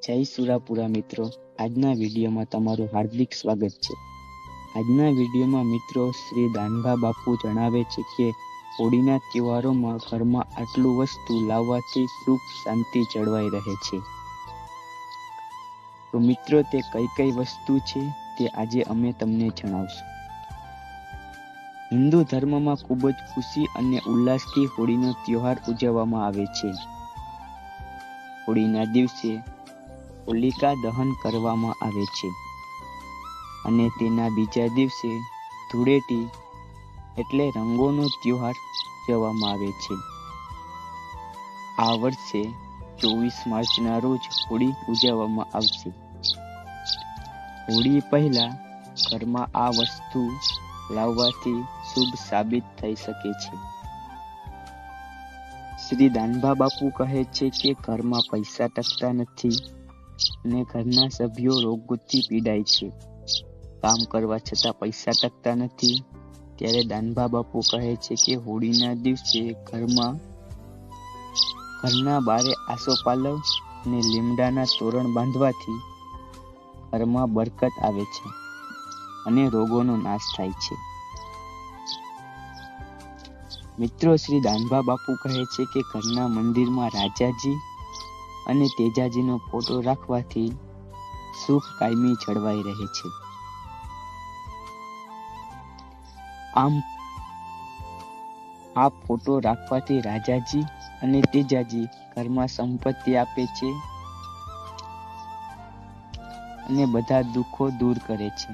જય સુરાપુરા મિત્રો, આજના વિડીયોમાં તમારું હાર્દિક સ્વાગત છે। આજના વિડીયોમાં મિત્રો શ્રી દાનભા બાપુ જણાવે છે કે હોળીના તહેવારોમાં ઘરમાં આટલું વસ્તુ લાવવાથી સુખ શાંતિ જળવાઈ રહે છે। તો મિત્રો તે કઈ કઈ વસ્તુ છે તે આજે અમે તમને જણાવશું। હિન્દુ ધર્મમાં ખૂબ જ ખુશી અને ઉલ્લાસથી હોળીનો તહેવાર ઉજવવામાં આવે છે। હોળીના દિવસે હોલિકા દહન કરવામાં આવે છે અને તેના બીજા દિવસે ધૂળેટી એટલે રંગોનો તહેવાર ઉજવવામાં આવે છે। આ વર્ષે 24 માર્ચના રોજ હોળી ઉજવવામાં આવશે। હોળી પહેલા ઘરમાં આ વસ્તુ લાવવાથી શુભ સાબિત થઈ શકે છે। શ્રી દાનભા બાપુ કહે છે કે ઘરમાં પૈસા ટકતા નથી અને ઘરના સભ્યો રોગોથી પીડાય છે। કામ કરવા છતાં પૈસા ટકતા નથી, ત્યારે દાનભા બાપુ કહે છે કે હોળીના દિવસે ઘરના બારે આસોપાલવ અને લીમડાના તોરણ બાંધવાથી ઘરમાં બરકત આવે છે અને રોગોનો નાશ થાય છે। મિત્રો શ્રી દાનભા બાપુ કહે છે કે ઘરના મંદિરમાં રાજાજી અને તેજાજીનો ફોટો રાખવાથી સુખ કાયમી જળવાઈ રહે છે। આમ આ ફોટો રાખવાથી રાજાજી અને તેજાજી ઘરમાં સંપત્તિ આપે છે અને બધા દુઃખો દૂર કરે છે।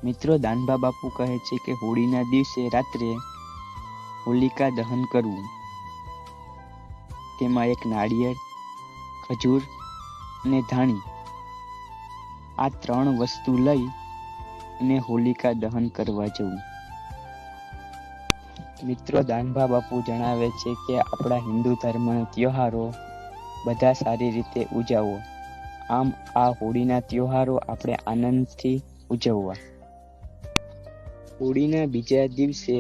મિત્રો દાનભા બાપુ કહે છે કે હોળીના દિવસે રાત્રે હોલિકા દહન કરવું, તેમાં એક નાળિયેર, ખજૂર અને ધાણી આ 3 વસ્તુ લઈ અને હોલિકા દહન કરવા જવું। મિત્રો દાનભા બાપુ જણાવે છે કે આપણા હિન્દુ ધર્મના તહેવારો બધા સારી રીતે ઉજવો। આમ આ હોળીના તહેવારો આપણે આનંદથી ઉજવવા। હોળીના બીજા દિવસે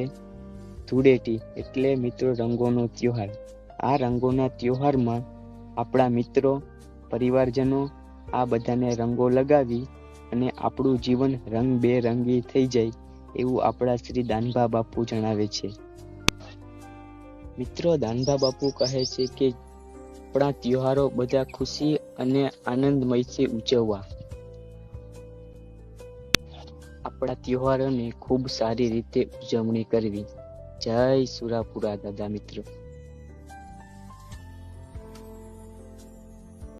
ધૂળેટી એટલે મિત્રો રંગોનો તહેવાર। આ રંગોના તહેવારમાં આપણા મિત્રો, પરિવારજનો આ બધાને રંગો લગાવી અને આપણું જીવન રંગબેરંગી થઈ જાય એવું આપણા શ્રી દાનભા બાપુ જણાવે છે। મિત્રો દાનભા બાપુ કહે છે કે આપણા તહેવારો બધા ખુશી અને આનંદમયથી ઉજવવા। આપણા તહેવારોની ખૂબ સારી રીતે ઉજવણી કરવી। જય સુરાપુરા દાદા મિત્રો।